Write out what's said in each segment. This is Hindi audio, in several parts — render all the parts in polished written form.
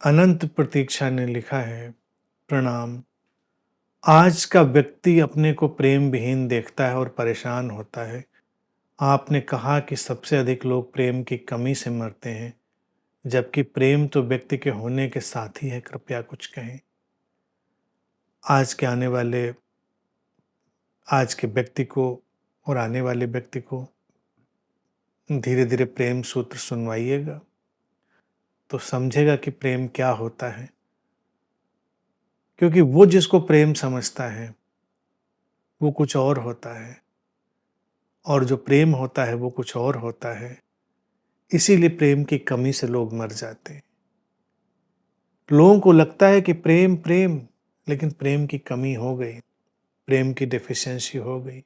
अनंत प्रतीक्षा ने लिखा है, प्रणाम। आज का व्यक्ति अपने को प्रेम विहीन देखता है और परेशान होता है। आपने कहा कि सबसे अधिक लोग प्रेम की कमी से मरते हैं, जबकि प्रेम तो व्यक्ति के होने के साथ ही है। कृपया कुछ कहें। आज के आने वाले आज के व्यक्ति को और आने वाले व्यक्ति को धीरे धीरे प्रेम सूत्र सुनवाइएगा, तो समझेगा कि प्रेम क्या होता है। क्योंकि वो जिसको प्रेम समझता है वो कुछ और होता है, और जो प्रेम होता है वो कुछ और होता है। इसीलिए प्रेम की कमी से लोग मर जाते हैं। लोगों को लगता है कि प्रेम प्रेम, लेकिन प्रेम की कमी हो गई, प्रेम की डेफिशिएंसी हो गई।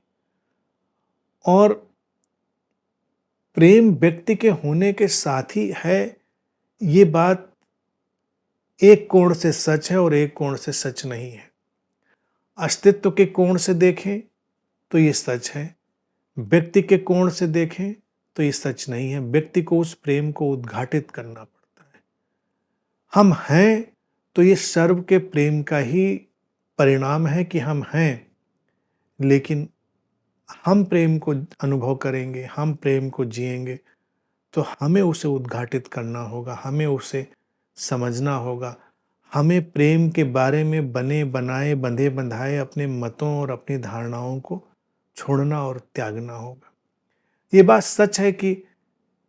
और प्रेम व्यक्ति के होने के साथ ही है, ये बात एक कोण से सच है और एक कोण से सच नहीं है। अस्तित्व के कोण से देखें तो ये सच है, व्यक्ति के कोण से देखें तो ये सच नहीं है। व्यक्ति को उस प्रेम को उद्घाटित करना पड़ता है। हम हैं तो ये सर्व के प्रेम का ही परिणाम है कि हम हैं, लेकिन हम प्रेम को अनुभव करेंगे, हम प्रेम को जिएंगे, तो हमें उसे उद्घाटित करना होगा, हमें उसे समझना होगा। हमें प्रेम के बारे में बने बनाए बंधे बंधाए अपने मतों और अपनी धारणाओं को छोड़ना और त्यागना होगा। ये बात सच है कि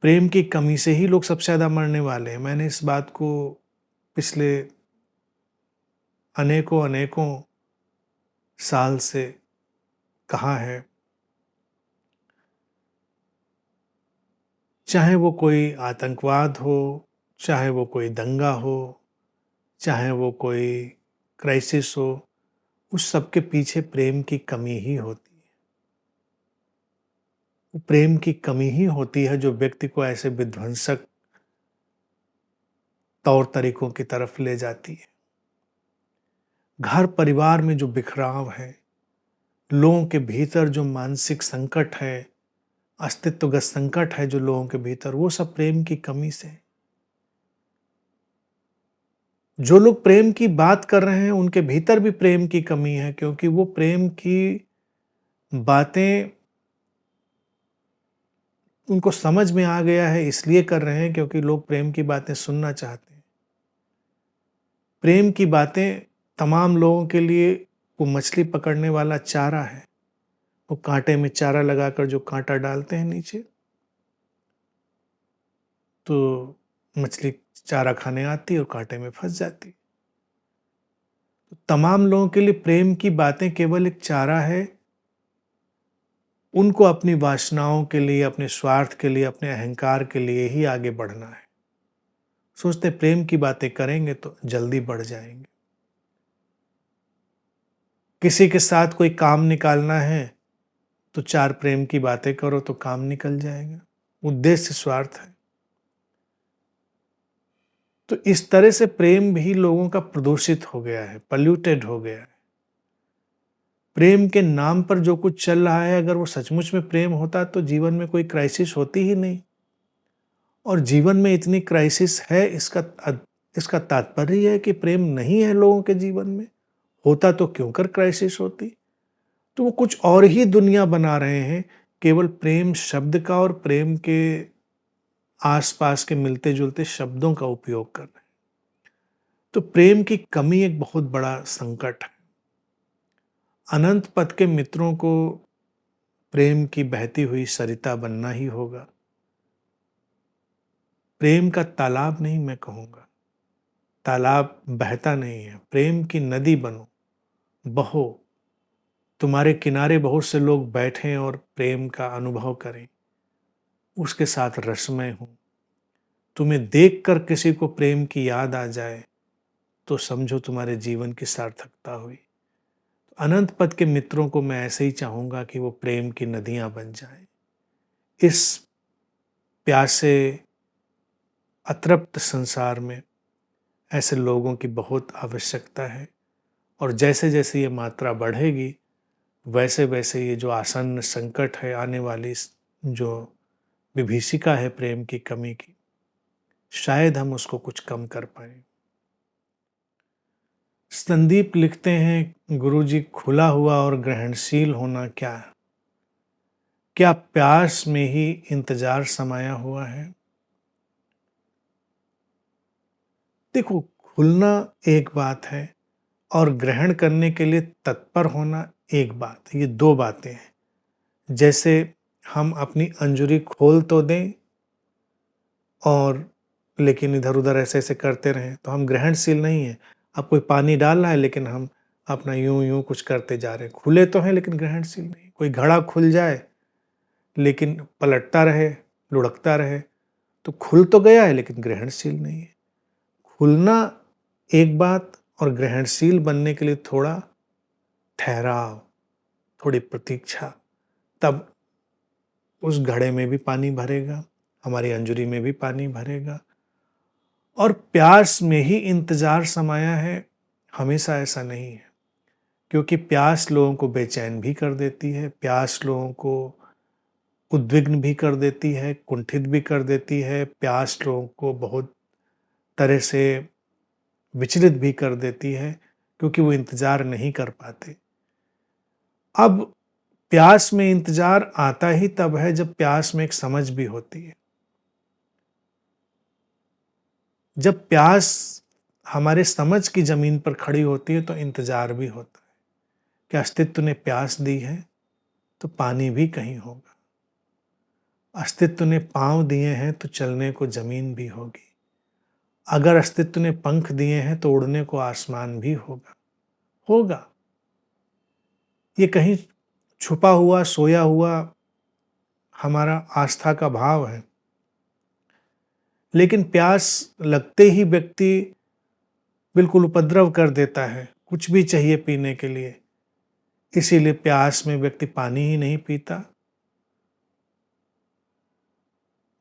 प्रेम की कमी से ही लोग सबसे ज़्यादा मरने वाले हैं। मैंने इस बात को पिछले अनेकों अनेकों साल से कहा है। चाहे वो कोई आतंकवाद हो, चाहे वो कोई दंगा हो, चाहे वो कोई क्राइसिस हो, उस सब के पीछे प्रेम की कमी ही होती है। प्रेम की कमी ही होती है जो व्यक्ति को ऐसे विध्वंसक तौर तरीकों की तरफ ले जाती है। घर परिवार में जो बिखराव है, लोगों के भीतर जो मानसिक संकट है, अस्तित्वगत संकट है जो लोगों के भीतर, वो सब प्रेम की कमी से। जो लोग प्रेम की बात कर रहे हैं उनके भीतर भी प्रेम की कमी है, क्योंकि वो प्रेम की बातें उनको समझ में आ गया है, इसलिए कर रहे हैं क्योंकि लोग प्रेम की बातें सुनना चाहते हैं। प्रेम की बातें तमाम लोगों के लिए वो मछली पकड़ने वाला चारा है। वो कांटे में चारा लगाकर जो कांटा डालते हैं नीचे, तो मछली चारा खाने आती है और कांटे में फंस जाती है। तो तमाम लोगों के लिए प्रेम की बातें केवल एक चारा है। उनको अपनी वासनाओं के लिए, अपने स्वार्थ के लिए, अपने अहंकार के लिए ही आगे बढ़ना है। सोचते प्रेम की बातें करेंगे तो जल्दी बढ़ जाएंगे। किसी के साथ कोई काम निकालना है तो चार प्रेम की बातें करो तो काम निकल जाएगा। उद्देश्य स्वार्थ है। तो इस तरह से प्रेम भी लोगों का प्रदूषित हो गया है, पल्यूटेड हो गया है। प्रेम के नाम पर जो कुछ चल रहा है, अगर वो सचमुच में प्रेम होता तो जीवन में कोई क्राइसिस होती ही नहीं। और जीवन में इतनी क्राइसिस है, इसका तात्पर्य है कि प्रेम नहीं है लोगों के जीवन में। होता तो क्यों कर क्राइसिस होती। तो वो कुछ और ही दुनिया बना रहे हैं, केवल प्रेम शब्द का और प्रेम के आसपास के मिलते जुलते शब्दों का उपयोग कर रहे हैं। तो प्रेम की कमी एक बहुत बड़ा संकट है। अनंत पथ के मित्रों को प्रेम की बहती हुई सरिता बनना ही होगा। प्रेम का तालाब नहीं मैं कहूँगा, तालाब बहता नहीं है, प्रेम की नदी बनो, बहो। तुम्हारे किनारे बहुत से लोग बैठें और प्रेम का अनुभव करें, उसके साथ रसमय हों। तुम्हें देखकर किसी को प्रेम की याद आ जाए तो समझो तुम्हारे जीवन की सार्थकता हुई। अनंत पथ के मित्रों को मैं ऐसे ही चाहूँगा कि वो प्रेम की नदियाँ बन जाएं। इस प्यासे अतृप्त संसार में ऐसे लोगों की बहुत आवश्यकता है। और जैसे जैसे ये मात्रा बढ़ेगी, वैसे वैसे ये जो आसन्न संकट है, आने वाली जो विभीषिका है प्रेम की कमी की, शायद हम उसको कुछ कम कर पाएं। संदीप लिखते हैं, गुरुजी खुला हुआ और ग्रहणशील होना क्या है? क्या प्यास में ही इंतजार समाया हुआ है? देखो, खुलना एक बात है और ग्रहण करने के लिए तत्पर होना एक बात है। ये दो बातें हैं। जैसे हम अपनी अंजुरी खोल तो दें और लेकिन इधर-उधर ऐसे-ऐसे करते रहें, तो हम ग्रहणशील नहीं हैं। अब कोई पानी डाल रहा है लेकिन हम अपना यूँ-यूँ कुछ करते जा रहे हैं। खुले तो हैं लेकिन ग्रहणशील नहीं। कोई घड़ा खुल जाए लेकिन पलटता रहे, लुढ़कता रहे, तो खुल तो गया है लेकिन ग्रहणशील नहीं है। खुलना एक बात और ग्रहणशील बनने के लिए थोड़ा ठहराव, थोड़ी प्रतीक्षा, तब उस घड़े में भी पानी भरेगा, हमारी अंजुरी में भी पानी भरेगा। और प्यास में ही इंतजार समाया है, हमेशा ऐसा नहीं है, क्योंकि प्यास लोगों को बेचैन भी कर देती है, प्यास लोगों को उद्विग्न भी कर देती है, कुंठित भी कर देती है, प्यास लोगों को बहुत तरह से विचलित भी कर देती है, क्योंकि वो इंतजार नहीं कर पाते। अब प्यास में इंतजार आता ही तब है जब प्यास में एक समझ भी होती है। जब प्यास हमारे समझ की जमीन पर खड़ी होती है तो इंतजार भी होता है कि अस्तित्व ने प्यास दी है तो पानी भी कहीं होगा। अस्तित्व ने पाँव दिए हैं तो चलने को जमीन भी होगी। अगर अस्तित्व ने पंख दिए हैं तो उड़ने को आसमान भी होगा। ये कहीं छुपा हुआ, सोया हुआ हमारा आस्था का भाव है। लेकिन प्यास लगते ही व्यक्ति बिल्कुल उपद्रव कर देता है, कुछ भी चाहिए पीने के लिए। इसीलिए प्यास में व्यक्ति पानी ही नहीं पीता,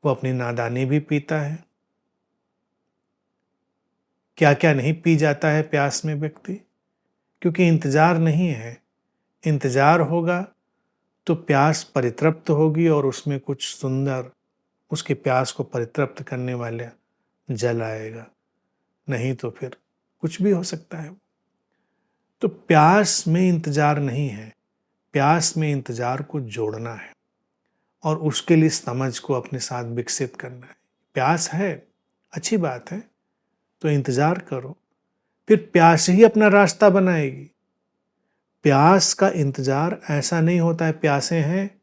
वो अपनी नादानी भी पीता है। क्या क्या नहीं पी जाता है प्यास में व्यक्ति, क्योंकि इंतजार नहीं है। इंतजार होगा तो प्यास परितृप्त होगी और उसमें कुछ सुंदर, उसकी प्यास को परितृप्त करने वाला जल आएगा, नहीं तो फिर कुछ भी हो सकता है। तो प्यास में इंतजार नहीं है, प्यास में इंतजार को जोड़ना है और उसके लिए समझ को अपने साथ विकसित करना है। प्यास है, अच्छी बात है, तो इंतजार करो, फिर प्यास ही अपना रास्ता बनाएगी। प्यास का इंतजार ऐसा नहीं होता है प्यासे हैं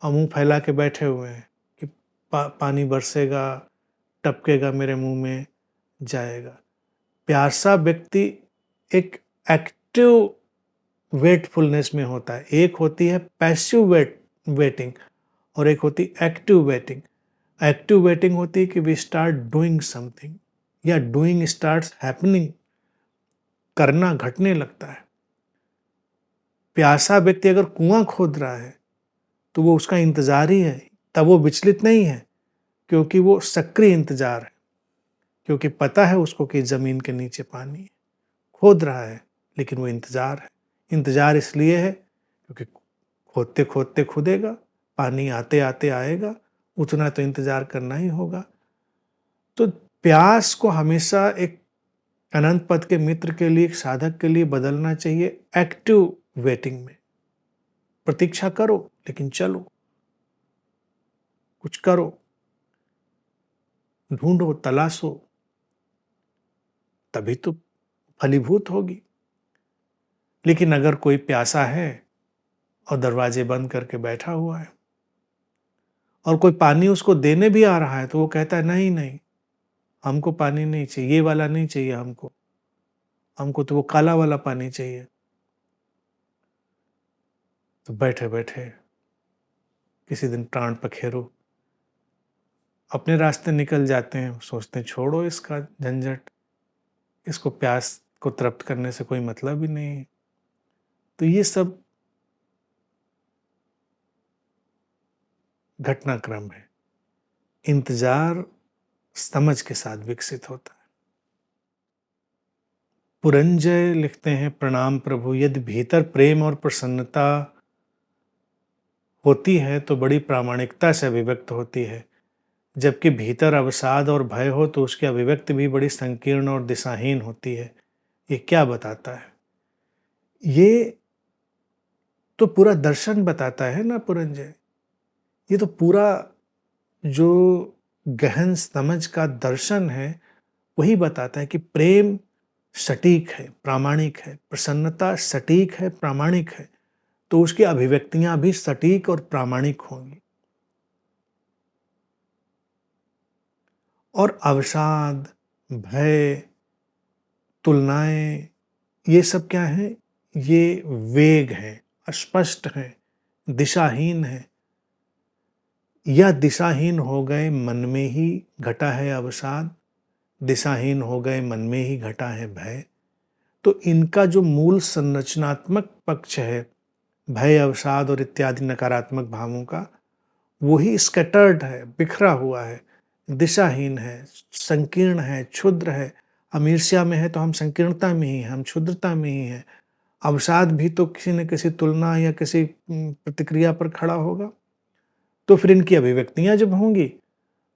और मुंह फैला के बैठे हुए हैं कि पानी बरसेगा, टपकेगा मेरे मुंह में, जाएगा। प्यासा व्यक्ति एक एक्टिव वेटफुलनेस में होता है। एक होती है पैसिव वेटिंग और एक होती है एक्टिव वेटिंग। एक्टिव वेटिंग होती है कि वी स्टार्ट डूइंग समथिंग या डूइंग स्टार्ट्स हैपनिंग, करना घटने लगता है। प्यासा व्यक्ति अगर कुआं खोद रहा है तो वो उसका इंतजार ही है, तब वो विचलित नहीं है, क्योंकि वो सक्रिय इंतजार है, क्योंकि पता है उसको कि जमीन के नीचे पानी है। खोद रहा है लेकिन वो इंतजार है। इंतजार इसलिए है क्योंकि खोदते खोदते खुदेगा, पानी आते आते आएगा, उतना तो इंतजार करना ही होगा। तो प्यास को हमेशा एक अनंत पद के मित्र के लिए, एक साधक के लिए बदलना चाहिए एक्टिव वेटिंग में। प्रतीक्षा करो लेकिन चलो, कुछ करो, ढूंढो, तलाशो, तभी तो फलीभूत होगी। लेकिन अगर कोई प्यासा है और दरवाजे बंद करके बैठा हुआ है और कोई पानी उसको देने भी आ रहा है तो वो कहता है नहीं नहीं, हमको पानी नहीं चाहिए, ये वाला नहीं चाहिए, हमको तो वो काला वाला पानी चाहिए। तो बैठे बैठे किसी दिन प्राण पखेरु अपने रास्ते निकल जाते हैं, सोचते हैं छोड़ो इसका झंझट, इसको प्यास को तृप्त करने से कोई मतलब ही नहीं है। तो ये सब घटनाक्रम है। इंतजार समझ के साथ विकसित होता है। पुरंजय लिखते हैं, प्रणाम प्रभु, यदि भीतर प्रेम और प्रसन्नता होती है तो बड़ी प्रामाणिकता से अभिव्यक्त होती है, जबकि भीतर अवसाद और भय हो तो उसकी अभिव्यक्ति भी बड़ी संकीर्ण और दिशाहीन होती है। ये क्या बताता है? ये तो पूरा दर्शन बताता है ना पुरंजय। ये तो पूरा जो गहन समझ का दर्शन है वही बताता है कि प्रेम सटीक है, प्रामाणिक है, प्रसन्नता सटीक है, प्रामाणिक है, तो उसकी अभिव्यक्तियां भी सटीक और प्रामाणिक होंगी। और अवसाद, भय, तुलनाएं, ये सब क्या है? ये वेग है, अस्पष्ट है, दिशाहीन है। या दिशाहीन हो गए मन में ही घटा है अवसाद, दिशाहीन हो गए मन में ही घटा है भय। तो इनका जो मूल संरचनात्मक पक्ष है, भय, अवसाद और इत्यादि नकारात्मक भावों का, वही स्कैटर्ड है, बिखरा हुआ है, दिशाहीन है, संकीर्ण है, क्षुद्र है। हम ईर्ष्या में है तो हम संकीर्णता में ही हैं, हम क्षुद्रता में ही हैं। अवसाद भी तो किसी न किसी तुलना या किसी प्रतिक्रिया पर खड़ा होगा। तो फिर इनकी अभिव्यक्तियां जब होंगी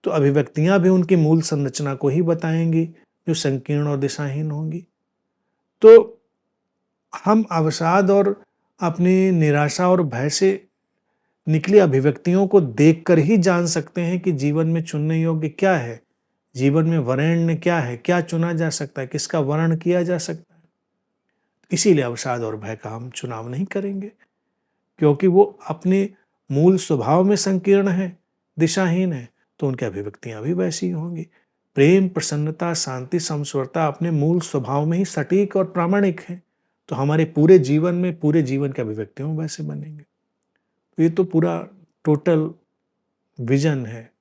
तो अभिव्यक्तियां भी उनकी मूल संरचना को ही बताएंगी, जो संकीर्ण और दिशाहीन होंगी। तो हम अवसाद और अपनी निराशा और भय से निकली अभिव्यक्तियों को देखकर ही जान सकते हैं कि जीवन में चुनने योग्य क्या है, जीवन में वरेण्य क्या है, क्या चुना जा सकता है, किसका वर्ण किया जा सकता है। इसीलिए अवसाद और भय का हम चुनाव नहीं करेंगे, क्योंकि वो अपने मूल स्वभाव में संकीर्ण है, दिशाहीन है, तो उनकी अभिव्यक्तियां भी वैसी ही होंगी। प्रेम, प्रसन्नता, शांति, समस्वरता अपने मूल स्वभाव में ही सटीक और प्रामाणिक है, तो हमारे पूरे जीवन में, पूरे जीवन की अभिव्यक्तियों वैसे बनेंगे। तो ये तो पूरा टोटल विजन है।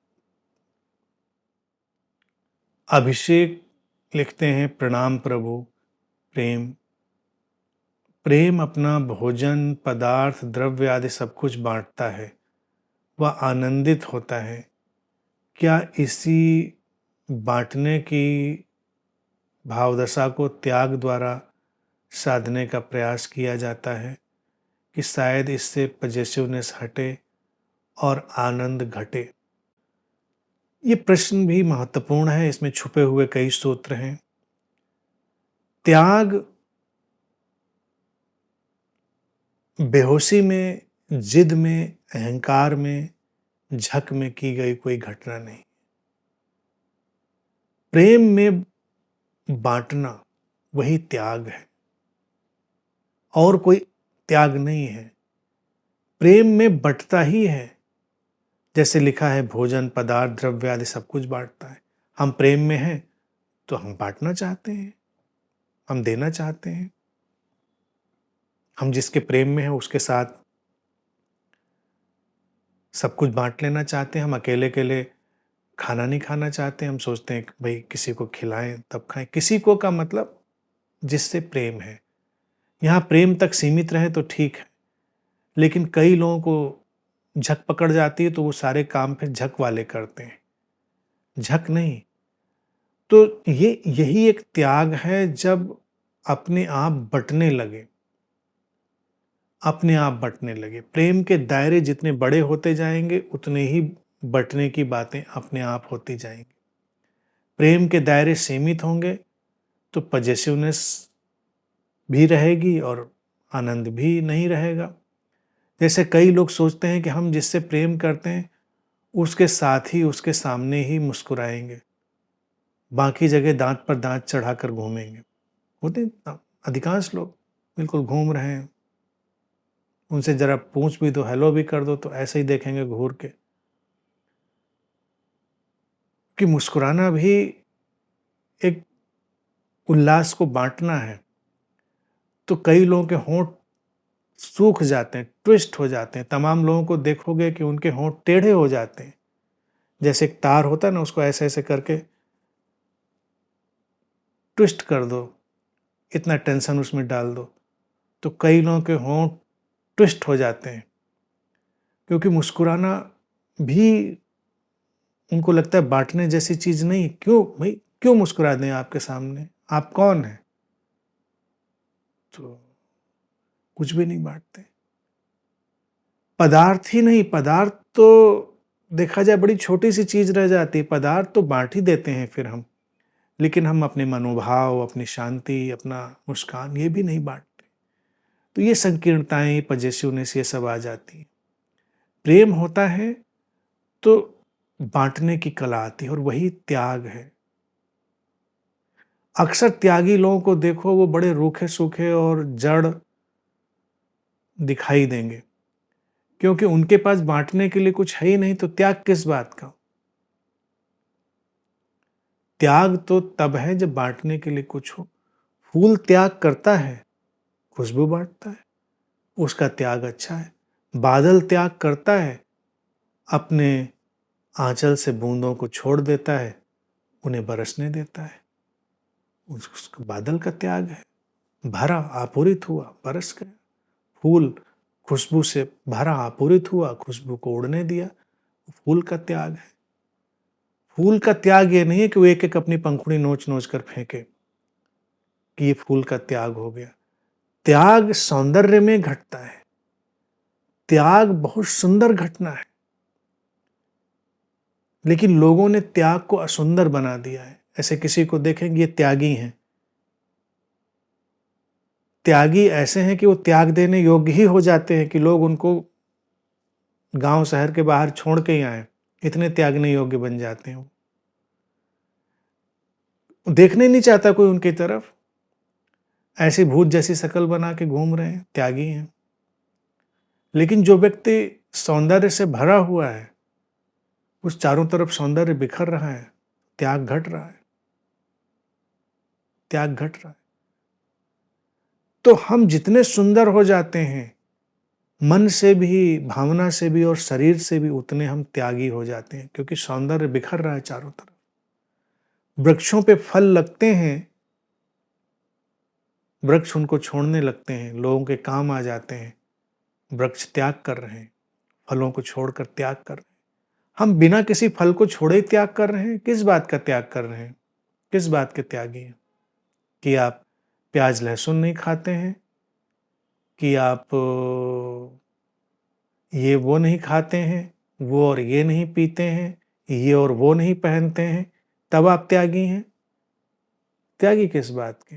अभिषेक लिखते हैं, प्रणाम प्रभु। प्रेम प्रेम अपना भोजन, पदार्थ, द्रव्य आदि सब कुछ बांटता है, वह आनंदित होता है। क्या इसी बांटने की भावदशा को त्याग द्वारा साधने का प्रयास किया जाता है कि शायद इससे पजेसिवनेस हटे और आनंद घटे? ये प्रश्न भी महत्वपूर्ण है, इसमें छुपे हुए कई सूत्र हैं। त्याग बेहोशी में, जिद में, अहंकार में, झक में की गई कोई घटना नहीं। प्रेम में बांटना वही त्याग है, और कोई त्याग नहीं है। प्रेम में बंटता ही है, जैसे लिखा है भोजन, पदार्थ, द्रव्य आदि सब कुछ बांटता है। हम प्रेम में हैं तो हम बांटना चाहते हैं, हम देना चाहते हैं। हम जिसके प्रेम में हैं उसके साथ सब कुछ बांट लेना चाहते हैं। हम अकेले अकेले खाना नहीं खाना चाहते। हम सोचते हैं कि भाई किसी को खिलाएं तब खाएं। किसी को का मतलब जिससे प्रेम है। यहाँ प्रेम तक सीमित रहे तो ठीक है, लेकिन कई लोगों को झक पकड़ जाती है तो वो सारे काम फिर झक वाले करते हैं, झक नहीं। तो ये यही एक त्याग है, जब अपने आप बंटने लगे, अपने आप बंटने लगे। प्रेम के दायरे जितने बड़े होते जाएंगे उतने ही बंटने की बातें अपने आप होती जाएंगी। प्रेम के दायरे सीमित होंगे तो पजेसिवनेस भी रहेगी और आनंद भी नहीं रहेगा। जैसे कई लोग सोचते हैं कि हम जिससे प्रेम करते हैं उसके साथ ही, उसके सामने ही मुस्कुराएंगे, बाकी जगह दांत पर दांत चढ़ाकर घूमेंगे। होते अधिकांश लोग बिल्कुल घूम रहे हैं, उनसे जरा पूछ भी दो, हेलो भी कर दो, तो ऐसे ही देखेंगे घूर के। कि मुस्कुराना भी एक उल्लास को बांटना है। तो कई लोगों के होंठ सूख जाते हैं, ट्विस्ट हो जाते हैं। तमाम लोगों को देखोगे कि उनके होंठ टेढ़े हो जाते हैं। जैसे एक तार होता है ना, उसको ऐसे ऐसे करके ट्विस्ट कर दो, इतना टेंशन उसमें डाल दो, तो कई लोगों के होंठ ट्विस्ट हो जाते हैं। क्योंकि मुस्कुराना भी उनको लगता है बांटने जैसी चीज नहीं। क्यों भाई, क्यों मुस्कुरा दें आपके सामने? आप कौन है? तो कुछ भी नहीं बांटते। पदार्थ ही नहीं, पदार्थ तो देखा जाए बड़ी छोटी सी चीज रह जाती है, पदार्थ तो बांट ही देते हैं फिर हम। लेकिन हम अपने मनोभाव, अपनी शांति, अपना मुस्कान ये भी नहीं बांटते। तो ये संकीर्णताएं, पजेसिवनेस ये सब आ जाती है। प्रेम होता है तो बांटने की कला आती है और वही त्याग है। अक्सर त्यागी लोगों को देखो, वो बड़े रूखे सूखे और जड़ दिखाई देंगे, क्योंकि उनके पास बांटने के लिए कुछ है ही नहीं, तो त्याग किस बात का। त्याग तो तब है जब बांटने के लिए कुछ हो। फूल त्याग करता है, खुशबू बांटता है, उसका त्याग अच्छा है। बादल त्याग करता है, अपने आंचल से बूंदों को छोड़ देता है, उन्हें बरसने देता है, उसका बादल का त्याग है। भरा आपूरित हुआ, बरस गया। फूल खुशबू से भरा आपूरित हुआ, खुशबू को उड़ने दिया, फूल का त्याग है। फूल का त्याग ये नहीं है कि वो एक एक अपनी पंखुड़ी नोच नोच कर फेंके कि ये फूल का त्याग हो गया। त्याग सौंदर्य में घटता है, त्याग बहुत सुंदर घटना है, लेकिन लोगों ने त्याग को असुंदर बना दिया है। ऐसे किसी को देखेंगे ये त्यागी हैं, त्यागी ऐसे हैं कि वो त्याग देने योग्य ही हो जाते हैं कि लोग उनको गांव शहर के बाहर छोड़ के ही आए, इतने त्यागने योग्य बन जाते हैं। देखने नहीं चाहता कोई उनकी तरफ, ऐसी भूत जैसी शक्ल बना के घूम रहे हैं, त्यागी हैं। लेकिन जो व्यक्ति सौंदर्य से भरा हुआ है, उस चारों तरफ सौंदर्य बिखर रहा है, त्याग घट रहा है, त्याग घट रहा है। तो हम जितने सुंदर हो जाते हैं, मन से भी, भावना से भी और शरीर से भी, उतने हम त्यागी हो जाते हैं, क्योंकि सौंदर्य बिखर रहा है चारों तरफ। वृक्षों पे फल लगते हैं, वृक्ष उनको छोड़ने लगते हैं, लोगों के काम आ जाते हैं, वृक्ष त्याग कर रहे हैं, फलों को छोड़कर त्याग कर रहे हैं। हम बिना किसी फल को छोड़े त्याग कर रहे हैं। किस बात का त्याग कर रहे हैं, किस बात के त्यागी हैं? कि आप प्याज लहसुन नहीं खाते हैं, कि आप ये वो नहीं खाते हैं, वो और ये नहीं पीते हैं, ये और वो नहीं पहनते हैं, तब आप त्यागी हैं। त्यागी किस बात के?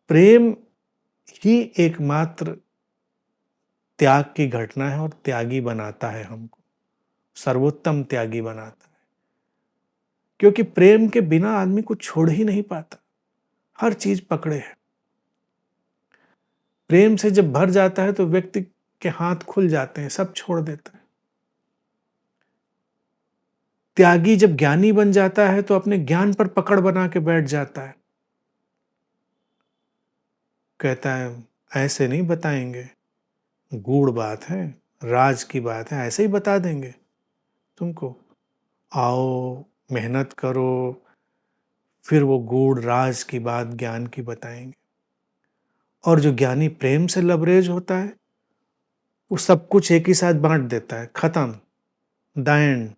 प्रेम ही एकमात्र त्याग की घटना है और त्यागी बनाता है हमको, सर्वोत्तम त्यागी बनाता है। क्योंकि प्रेम के बिना आदमी को छोड़ ही नहीं पाता, हर चीज पकड़े है। प्रेम से जब भर जाता है तो व्यक्ति के हाथ खुल जाते हैं, सब छोड़ देता है। त्यागी जब ज्ञानी बन जाता है तो अपने ज्ञान पर पकड़ बना के बैठ जाता है, कहता है ऐसे नहीं बताएंगे, गूढ़ बात है, राज की बात है, ऐसे ही बता देंगे तुमको, आओ मेहनत करो, फिर वो गूढ़ राज की बात ज्ञान की बताएंगे। और जो ज्ञानी प्रेम से लबरेज होता है, वो सब कुछ एक ही साथ बांट देता है, खत्म, द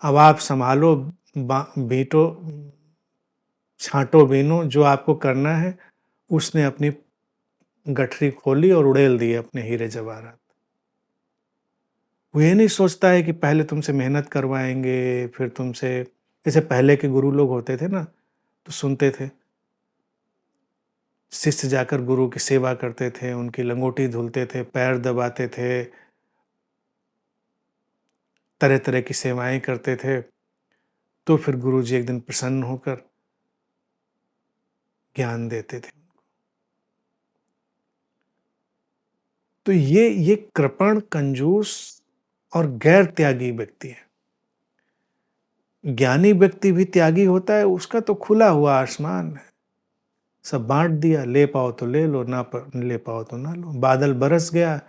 अब आप संभालो, बीटो, छांटो बीनो, जो आपको करना है। उसने अपनी गठरी खोली और उड़ेल दिए अपने हीरे जवाहरात। वो ये नहीं सोचता है कि पहले तुमसे मेहनत करवाएंगे, फिर तुमसे, जैसे पहले के गुरु लोग होते थे ना, तो सुनते थे, शिष्य जाकर गुरु की सेवा करते थे, उनकी लंगोटी धुलते थे, पैर दबाते थे, तरह तरह की सेवाएं करते थे। तो फिर गुरु जी एक दिन प्रसन्न होकर ज्ञान देते थे। तो ये कृपण, कंजूस और गैर त्यागी व्यक्ति है। ज्ञानी व्यक्ति भी त्यागी होता है, उसका तो खुला हुआ आसमान है, सब बांट दिया, ले पाओ तो ले लो, ना ले पाओ तो ना लो। बादल बरस गया,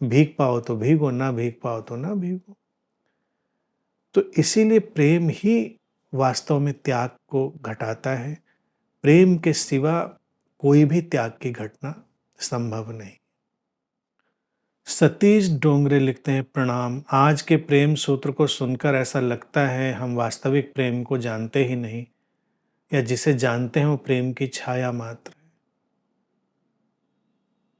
भीग पाओ तो भीगो, ना भीग पाओ तो ना भीगो। तो इसीलिए प्रेम ही वास्तव में त्याग को घटाता है। प्रेम के सिवा कोई भी त्याग की घटना संभव नहीं। सतीश डोंगरे लिखते हैं, प्रणाम। आज के प्रेम सूत्र को सुनकर ऐसा लगता है हम वास्तविक प्रेम को जानते ही नहीं, या जिसे जानते हैं वो प्रेम की छाया मात्र है।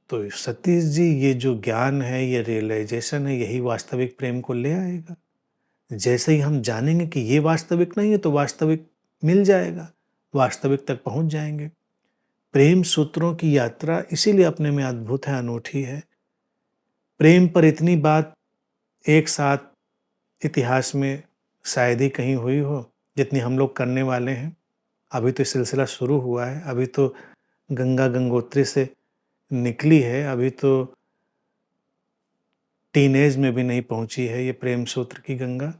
तो सतीश जी, ये जो ज्ञान है, ये रियलाइजेशन है, यही वास्तविक प्रेम को ले आएगा। जैसे ही हम जानेंगे कि ये वास्तविक नहीं है तो वास्तविक मिल जाएगा, वास्तविक तक पहुंच जाएंगे। प्रेम सूत्रों की यात्रा इसीलिए अपने में अद्भुत है, अनूठी है। प्रेम पर इतनी बात एक साथ इतिहास में शायद ही कहीं हुई हो जितनी हम लोग करने वाले हैं। अभी तो सिलसिला शुरू हुआ है, अभी तो गंगा गंगोत्री से निकली है, अभी तो टीनेज में भी नहीं पहुंची है ये प्रेम सूत्र की गंगा।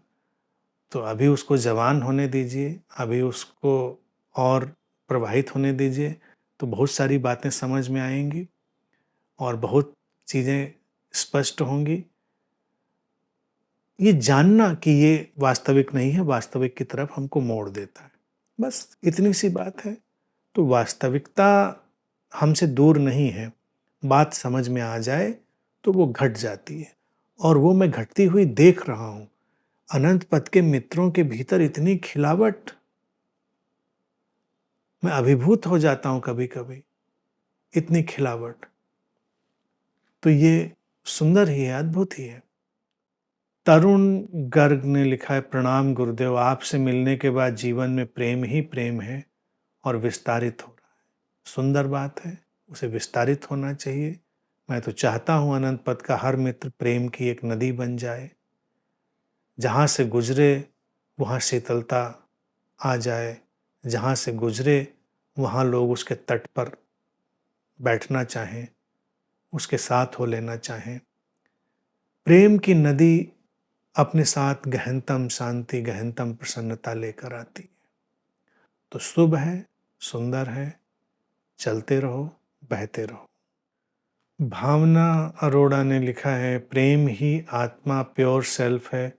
तो अभी उसको जवान होने दीजिए, अभी उसको और प्रवाहित होने दीजिए, तो बहुत सारी बातें समझ में आएंगी और बहुत चीज़ें स्पष्ट होंगी। ये जानना कि ये वास्तविक नहीं है, वास्तविक की तरफ हमको मोड़ देता है। बस इतनी सी बात है। तो वास्तविकता हमसे दूर नहीं है, बात समझ में आ जाए तो वो घट जाती है, और वो मैं घटती हुई देख रहा हूँ। अनंत पथ के मित्रों के भीतर इतनी खिलावट, मैं अभिभूत हो जाता हूँ कभी कभी, इतनी खिलावट। तो ये सुंदर ही है, अद्भुत ही है। तरुण गर्ग ने लिखा है, प्रणाम गुरुदेव, आपसे मिलने के बाद जीवन में प्रेम ही प्रेम है और विस्तारित हो रहा है। सुंदर बात है, उसे विस्तारित होना चाहिए। मैं तो चाहता हूँ अनंत पथ का हर मित्र प्रेम की एक नदी बन जाए, जहाँ से गुजरे वहाँ शीतलता आ जाए, जहाँ से गुजरे वहाँ लोग उसके तट पर बैठना चाहें, उसके साथ हो लेना चाहें। प्रेम की नदी अपने साथ गहनतम शांति, गहनतम प्रसन्नता लेकर आती है। तो शुभ है, सुंदर है, चलते रहो, बहते रहो। भावना अरोड़ा ने लिखा है, प्रेम ही आत्मा प्योर सेल्फ है,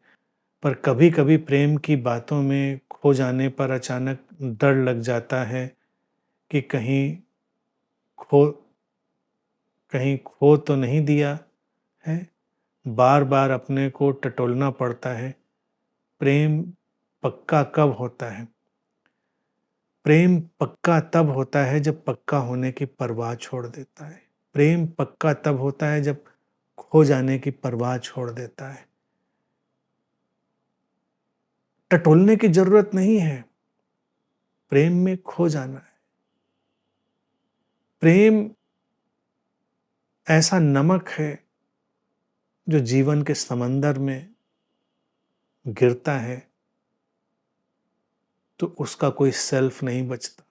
पर कभी कभी प्रेम की बातों में खो जाने पर अचानक डर लग जाता है कि खो कहीं खो तो नहीं दिया है। बार बार अपने को टटोलना पड़ता है। प्रेम पक्का कब होता है? प्रेम पक्का तब होता है जब पक्का होने की परवाह छोड़ देता है। प्रेम पक्का तब होता है जब खो जाने की परवाह छोड़ देता है। टटोलने की जरूरत नहीं है, प्रेम में खो जाना है। प्रेम ऐसा नमक है जो जीवन के समंदर में गिरता है तो उसका कोई सेल्फ नहीं बचता।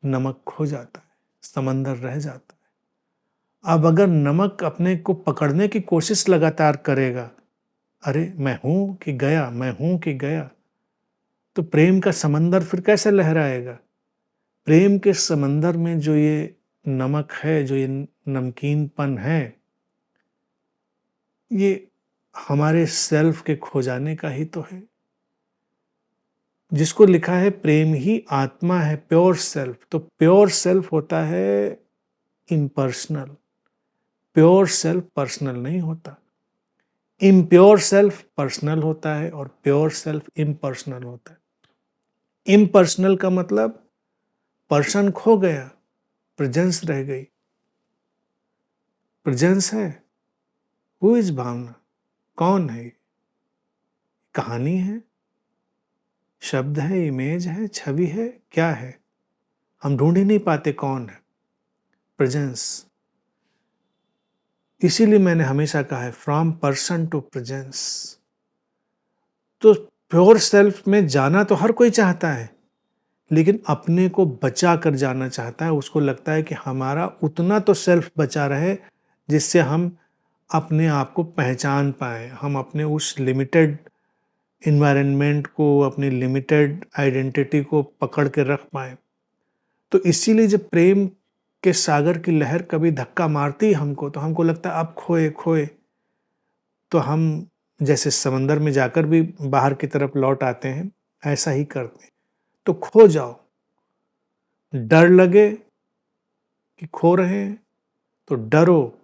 नमक खो जाता है, समंदर रह जाता है। अब अगर नमक अपने को पकड़ने की कोशिश लगातार करेगा, अरे मैं हूं कि गया, मैं हूं कि गया, तो प्रेम का समंदर फिर कैसे लहराएगा? प्रेम के समंदर में जो ये नमक है, जो ये नमकीनपन है, ये हमारे सेल्फ के खो जाने का ही तो है। जिसको लिखा है प्रेम ही आत्मा है, प्योर सेल्फ, तो प्योर सेल्फ होता है इम्पर्सनल। प्योर सेल्फ पर्सनल नहीं होता। इम्प्योर सेल्फ पर्सनल होता है और प्योर सेल्फ इम्पर्सनल होता है। इम्पर्सनल का मतलब पर्सन खो गया, प्रेजेंस रह गई। प्रेजेंस है, हु इज भावना, कौन है? कहानी है, शब्द है, इमेज है, छवि है, क्या है? हम ढूंढ ही नहीं पाते कौन है। प्रेजेंस। इसीलिए मैंने हमेशा कहा है, फ्रॉम पर्सन टू प्रेजेंस। तो प्योर सेल्फ में जाना तो हर कोई चाहता है, लेकिन अपने को बचा कर जाना चाहता है। उसको लगता है कि हमारा उतना तो सेल्फ बचा रहे जिससे हम अपने आप को पहचान पाए, हम अपने उस लिमिटेड इन्वायरमेंट को, अपनी लिमिटेड आइडेंटिटी को पकड़ के रख पाए। तो इसीलिए जब प्रेम के सागर की लहर कभी धक्का मारती है हमको, तो हमको लगता है अब खोए खोए। तो हम जैसे समंदर में जाकर भी बाहर की तरफ लौट आते हैं, ऐसा ही करते हैं। तो खो जाओ। डर लगे कि खो रहे हैं तो डरो,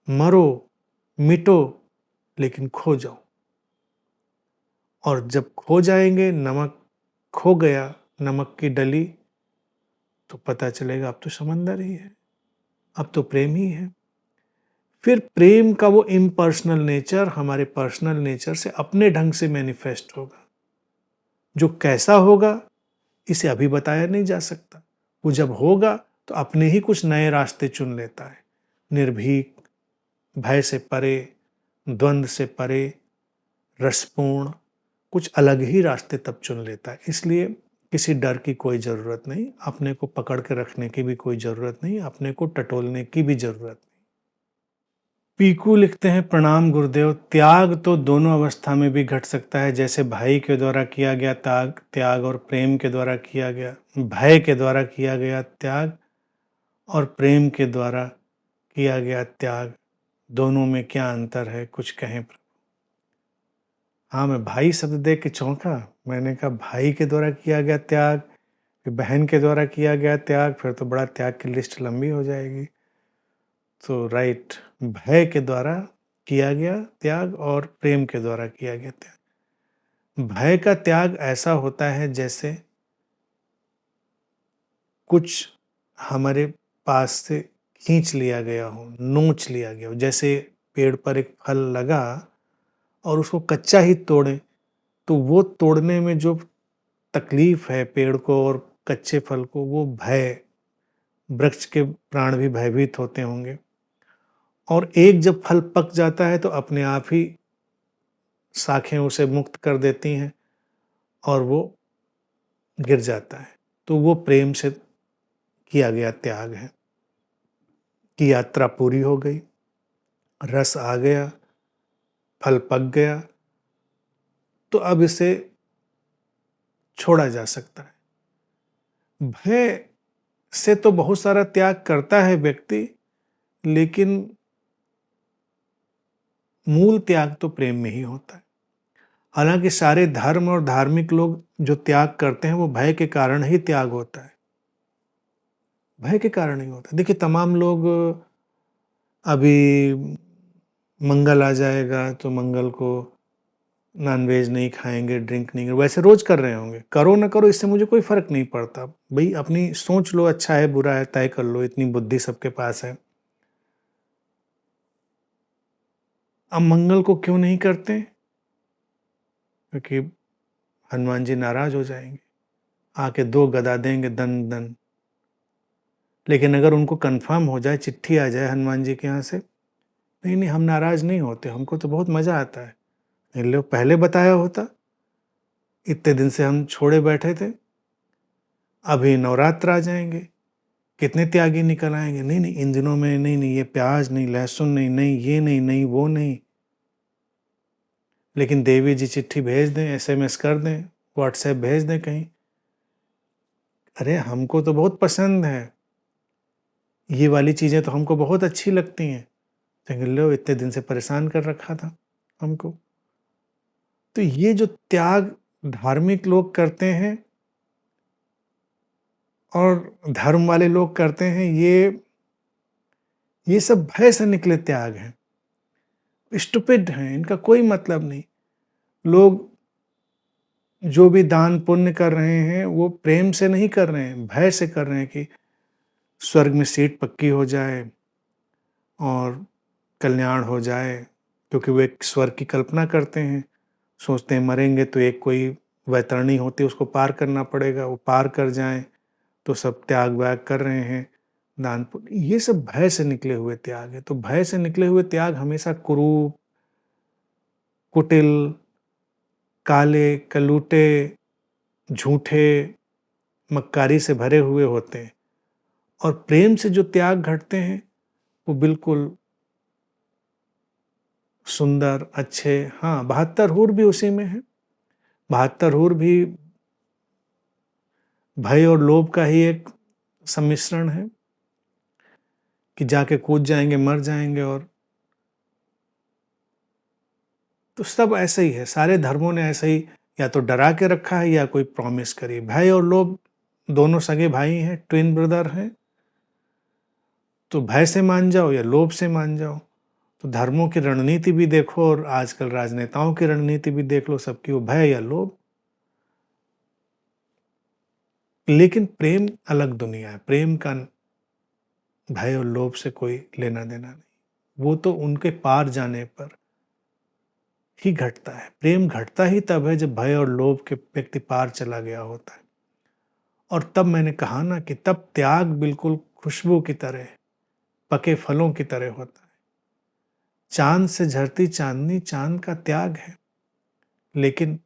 मरो, मिटो, लेकिन खो जाओ। और जब खो जाएंगे, नमक खो गया, नमक की डली, तो पता चलेगा अब तो समंदर ही है, अब तो प्रेम ही है। फिर प्रेम का वो इम्पर्सनल नेचर हमारे पर्सनल नेचर से अपने ढंग से मैनिफेस्ट होगा। जो कैसा होगा इसे अभी बताया नहीं जा सकता। वो जब होगा तो अपने ही कुछ नए रास्ते चुन लेता है। निर्भीक, भय से परे, द्वंद्व से परे, रसपूर्ण, कुछ अलग ही रास्ते तब चुन लेता है। इसलिए किसी डर की कोई ज़रूरत नहीं, अपने को पकड़ के रखने की भी कोई ज़रूरत नहीं, अपने को टटोलने की भी ज़रूरत नहीं। पीकू लिखते हैं, प्रणाम गुरुदेव। त्याग तो दोनों अवस्था में भी घट सकता है, जैसे भाई के द्वारा किया गया त्याग और प्रेम के द्वारा किया गया, भय के द्वारा किया गया त्याग और प्रेम के द्वारा किया गया त्याग, दोनों में क्या अंतर है, कुछ कहें। हाँ, मैं भाई शब्द देख के चौंका। मैंने कहा भाई के द्वारा किया गया त्याग, फिर बहन के द्वारा किया गया त्याग, फिर तो बड़ा त्याग की लिस्ट लंबी हो जाएगी। तो राइट, भय के द्वारा किया गया त्याग और प्रेम के द्वारा किया गया त्याग। भय का त्याग ऐसा होता है जैसे कुछ हमारे पास से खींच लिया गया हो, नोच लिया गया हो। जैसे पेड़ पर एक फल लगा और उसको कच्चा ही तोड़ें तो वो तोड़ने में जो तकलीफ है पेड़ को और कच्चे फल को, वो भय, वृक्ष के प्राण भी भयभीत होते होंगे। और एक जब फल पक जाता है तो अपने आप ही शाखें उसे मुक्त कर देती हैं और वो गिर जाता है। तो वो प्रेम से किया गया त्याग है कि यात्रा पूरी हो गई, रस आ गया, फल पक गया, तो अब इसे छोड़ा जा सकता है। भय से तो बहुत सारा त्याग करता है व्यक्ति, लेकिन मूल त्याग तो प्रेम में ही होता है। हालांकि सारे धर्म और धार्मिक लोग जो त्याग करते हैं वो भय के कारण ही त्याग होता है, भय के कारण ही होता है। देखिए, तमाम लोग अभी मंगल आ जाएगा तो मंगल को नॉनवेज नहीं खाएंगे, ड्रिंक नहीं करेंगे, वैसे रोज कर रहे होंगे। करो ना करो इससे मुझे कोई फर्क नहीं पड़ता भाई, अपनी सोच लो, अच्छा है बुरा है तय कर लो, इतनी बुद्धि सबके पास है। अब मंगल को क्यों नहीं करते? क्योंकि हनुमान जी नाराज हो जाएंगे, आके दो गदा देंगे दन दन। लेकिन अगर उनको कंफर्म हो जाए, चिट्ठी आ जाए हनुमान जी के यहाँ से, नहीं नहीं हम नाराज नहीं होते, हमको तो बहुत मजा आता है, इन लोग पहले बताया होता, इतने दिन से हम छोड़े बैठे थे, अभी नवरात्र आ जाएंगे, कितने त्यागी निकल आएंगे। नहीं नहीं इन दिनों में नहीं नहीं, ये प्याज नहीं, लहसुन नहीं, नहीं ये नहीं, नहीं वो नहीं। लेकिन देवी जी चिट्ठी भेज दें, एसएमएस कर दें, व्हाट्सएप भेज दें कहीं, अरे हमको तो बहुत पसंद है, ये वाली चीज़ें तो हमको बहुत अच्छी लगती हैं, लेकिन लो इतने दिन से परेशान कर रखा था हमको। तो ये जो त्याग धार्मिक लोग करते हैं और धर्म वाले लोग करते हैं, ये सब भय से निकले त्याग हैं, स्टूपिड हैं, इनका कोई मतलब नहीं। लोग जो भी दान पुण्य कर रहे हैं वो प्रेम से नहीं कर रहे हैं, भय से कर रहे हैं कि स्वर्ग में सीट पक्की हो जाए और कल्याण हो जाए। क्योंकि वो एक स्वर्ग की कल्पना करते हैं, सोचते हैं मरेंगे तो एक कोई वैतरणी होती है उसको पार करना पड़ेगा, वो पार कर जाएं, तो सब त्याग व्याग कर रहे हैं, दान पुण्य, ये सब भय से निकले हुए त्याग है। तो भय से निकले हुए त्याग हमेशा कुरूप, कुटिल, काले, कलूटे, झूठे, मक्कारी से भरे हुए होते हैं। और प्रेम से जो त्याग घटते हैं वो बिल्कुल सुंदर, अच्छे। हाँ, 72 हूर भी उसी में है। 72 हूर भी भय और लोभ का ही एक सम्मिश्रण है कि जाके कूद जाएंगे, मर जाएंगे। और तो सब ऐसे ही है, सारे धर्मों ने ऐसे ही या तो डरा के रखा है या कोई प्रॉमिस करी। भय और लोभ दोनों सगे भाई हैं, ट्विन ब्रदर हैं, तो भय से मान जाओ या लोभ से मान जाओ। तो धर्मों की रणनीति भी देखो और आजकल राजनेताओं की रणनीति भी देख लो, सबकी वो भय या लोभ। लेकिन प्रेम अलग दुनिया है, प्रेम का भय और लोभ से कोई लेना देना नहीं। वो तो उनके पार जाने पर ही घटता है। प्रेम घटता ही तब है जब भय और लोभ के व्यक्ति पार चला गया होता है। और तब मैंने कहा ना कि तब त्याग बिल्कुल खुशबू की तरह, पके फलों की तरह होता है। चांद से झरती चांदनी चांद का त्याग है, लेकिन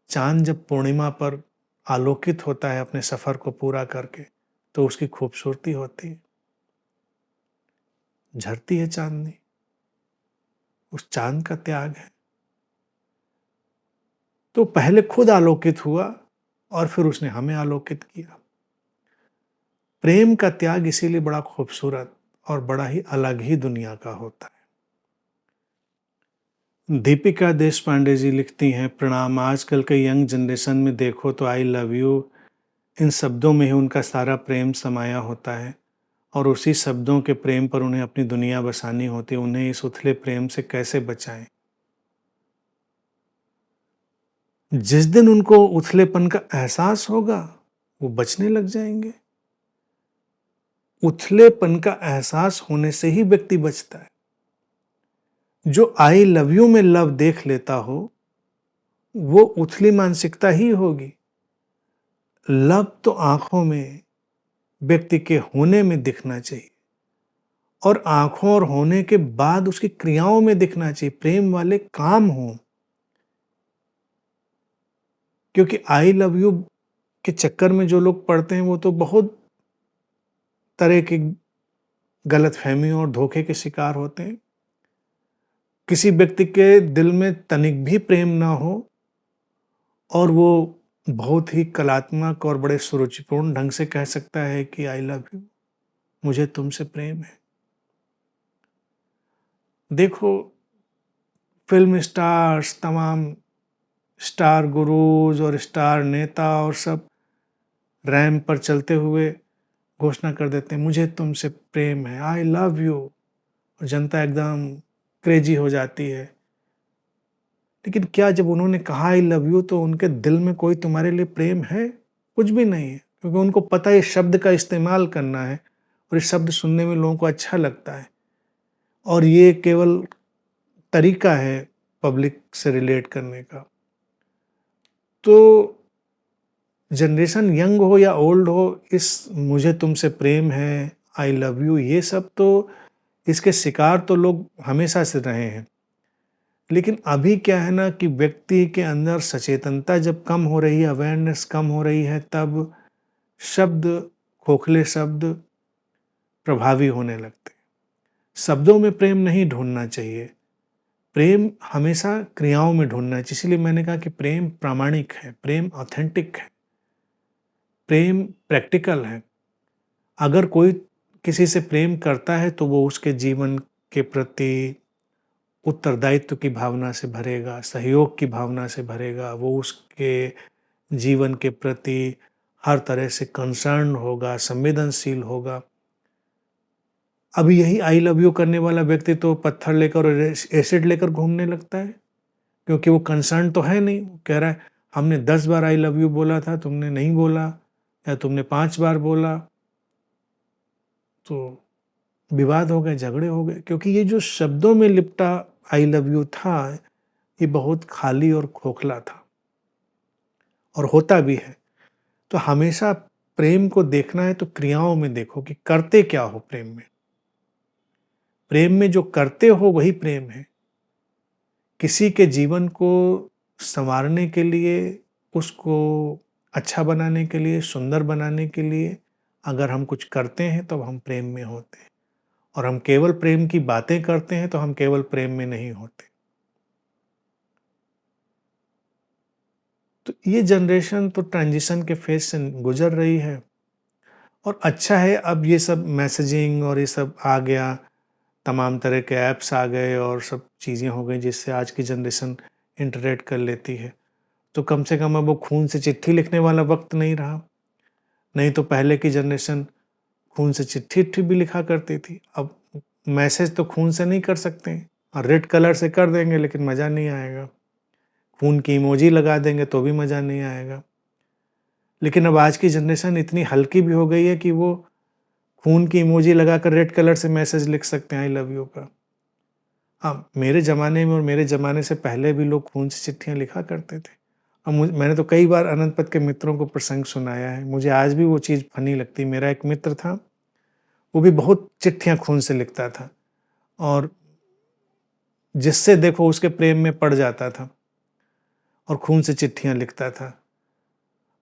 चांद जब पूर्णिमा पर आलोकित होता है अपने सफर को पूरा करके, तो उसकी खूबसूरती होती है। झरती है चांदनी, उस चांद का त्याग है। तो पहले खुद आलोकित हुआ और फिर उसने हमें आलोकित किया। प्रेम का त्याग इसीलिए बड़ा खूबसूरत और बड़ा ही अलग ही दुनिया का होता है। दीपिका देशपांडे जी लिखती हैं, प्रणाम। आजकल के यंग जनरेशन में देखो तो आई लव यू, इन शब्दों में ही उनका सारा प्रेम समाया होता है और उसी शब्दों के प्रेम पर उन्हें अपनी दुनिया बसानी होती है। उन्हें इस उथले प्रेम से कैसे बचाएं? जिस दिन उनको उथलेपन का एहसास होगा, वो बचने लग जाएंगे। उथलेपन का एहसास होने से ही व्यक्ति बचता है। जो आई लव यू में लव देख लेता हो, वो उथली मानसिकता ही होगी। लव तो आंखों में, व्यक्ति के होने में दिखना चाहिए और आंखों और होने के बाद उसकी क्रियाओं में दिखना चाहिए। प्रेम वाले काम हों, क्योंकि आई लव यू के चक्कर में जो लोग पड़ते हैं वो तो बहुत तरह की गलतफहमी और धोखे के शिकार होते हैं। किसी व्यक्ति के दिल में तनिक भी प्रेम ना हो और वो बहुत ही कलात्मक और बड़े सुरुचिपूर्ण ढंग से कह सकता है कि आई लव यू, मुझे तुमसे प्रेम है। देखो, फिल्म स्टार्स, तमाम स्टार गुरुज और स्टार नेता और सब रैंप पर चलते हुए घोषणा कर देते हैं, मुझे तुमसे प्रेम है, आई लव यू, और जनता एकदम क्रेजी हो जाती है। लेकिन क्या जब उन्होंने कहा आई लव यू तो उनके दिल में कोई तुम्हारे लिए प्रेम है? कुछ भी नहीं है, क्योंकि उनको पता है इस शब्द का इस्तेमाल करना है और इस शब्द सुनने में लोगों को अच्छा लगता है और ये केवल तरीका है पब्लिक से रिलेट करने का। तो जनरेशन यंग हो या ओल्ड हो, इस मुझे तुमसे प्रेम है, आई लव यू, ये सब तो इसके शिकार तो लोग हमेशा से रहे हैं। लेकिन अभी क्या है ना कि व्यक्ति के अंदर सचेतनता जब कम हो रही है, अवेयरनेस कम हो रही है, तब शब्द, खोखले शब्द प्रभावी होने लगते हैं। शब्दों में प्रेम नहीं ढूंढना चाहिए, प्रेम हमेशा क्रियाओं में ढूंढना चाहिए। इसलिए मैंने कहा कि प्रेम प्रामाणिक है, प्रेम ऑथेंटिक है, प्रेम प्रैक्टिकल है। अगर कोई किसी से प्रेम करता है तो वो उसके जीवन के प्रति उत्तरदायित्व की भावना से भरेगा, सहयोग की भावना से भरेगा, वो उसके जीवन के प्रति हर तरह से कंसर्न होगा, संवेदनशील होगा। अभी यही आई लव यू करने वाला व्यक्ति तो पत्थर लेकर और एसिड लेकर घूमने लगता है, क्योंकि वो कंसर्न तो है नहीं। वो कह रहा है हमने 10 बार आई लव यू बोला था, तुमने नहीं बोला, या तुमने 5 बार बोला, तो विवाद हो गए, झगड़े हो गए। क्योंकि ये जो शब्दों में लिपटा आई लव यू था, ये बहुत खाली और खोखला था और होता भी है। तो हमेशा प्रेम को देखना है तो क्रियाओं में देखो कि करते क्या हो प्रेम में। प्रेम में जो करते हो वही प्रेम है। किसी के जीवन को संवारने के लिए, उसको अच्छा बनाने के लिए, सुंदर बनाने के लिए अगर हम कुछ करते हैं तो हम प्रेम में होते हैं, और हम केवल प्रेम की बातें करते हैं तो हम केवल प्रेम में नहीं होते। तो ये जनरेशन तो ट्रांजिशन के फेज से गुजर रही है और अच्छा है, अब ये सब मैसेजिंग और ये सब आ गया, तमाम तरह के ऐप्स आ गए और सब चीज़ें हो गई जिससे आज की जनरेशन इंटरेक्ट कर लेती है। तो कम से कम अब वो खून से चिट्ठी लिखने वाला वक्त नहीं रहा। नहीं तो पहले की जनरेशन खून से चिट्ठी भी लिखा करती थी। अब मैसेज तो खून से नहीं कर सकते हैं, और रेड कलर से कर देंगे लेकिन मज़ा नहीं आएगा। खून की इमोजी लगा देंगे तो भी मज़ा नहीं आएगा। लेकिन अब आज की जनरेशन इतनी हल्की भी हो गई है कि वो खून की इमोजी लगाकर रेड कलर से मैसेज लिख सकते हैं आई लव यू का। अब मेरे ज़माने में और मेरे ज़माने से पहले भी लोग खून से चिट्ठियाँ लिखा करते थे। अब मैंने तो कई बार अनंत पथ के मित्रों को प्रसंग सुनाया है। मुझे आज भी वो चीज़ फ़नी लगती। मेरा एक मित्र था, वो भी बहुत चिट्ठियाँ खून से लिखता था और जिससे देखो उसके प्रेम में पड़ जाता था और खून से चिट्ठियाँ लिखता था।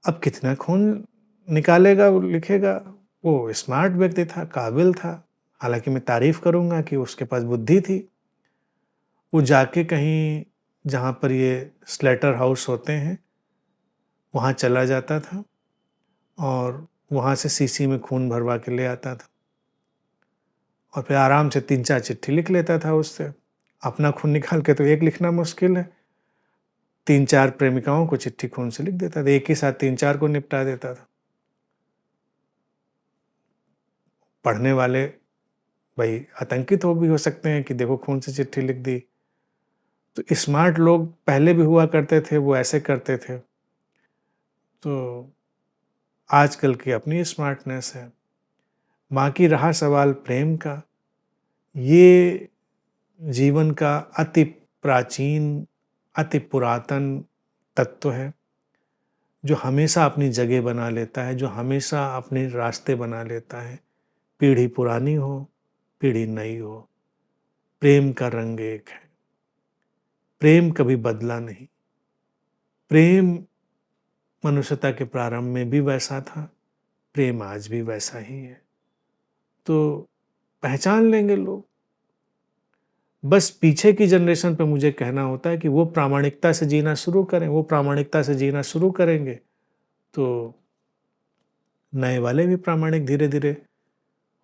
अब कितना खून निकालेगा, वो लिखेगा। वो स्मार्ट व्यक्ति था, काबिल था। हालाँकि मैं तारीफ़ करूँगा कि उसके पास बुद्धि थी। वो जाके कहीं जहाँ पर ये स्लेटर हाउस होते हैं, वहाँ चला जाता था और वहाँ से शीशी में खून भरवा के ले आता था और फिर आराम से 3-4 चिट्ठी लिख लेता था उससे। अपना खून निकाल के तो एक लिखना मुश्किल है। 3-4 प्रेमिकाओं को चिट्ठी खून से लिख देता था। एक ही साथ 3-4 को निपटा देता था। पढ़ने वाले भाई आतंकित हो सकते हैं कि देखो खून से चिट्ठी लिख दी। तो स्मार्ट लोग पहले भी हुआ करते थे, वो ऐसे करते थे। तो आजकल की अपनी स्मार्टनेस है। बाकी रहा सवाल प्रेम का, ये जीवन का अति प्राचीन, अति पुरातन तत्व है, जो हमेशा अपनी जगह बना लेता है, जो हमेशा अपने रास्ते बना लेता है। पीढ़ी पुरानी हो, पीढ़ी नई हो, प्रेम का रंग एक है। प्रेम कभी बदला नहीं। प्रेम मनुष्यता के प्रारंभ में भी वैसा था, प्रेम आज भी वैसा ही है। तो पहचान लेंगे लोग। बस पीछे की जनरेशन पे मुझे कहना होता है कि वो प्रामाणिकता से जीना शुरू करें। वो प्रामाणिकता से जीना शुरू करेंगे तो नए वाले भी प्रामाणिक धीरे धीरे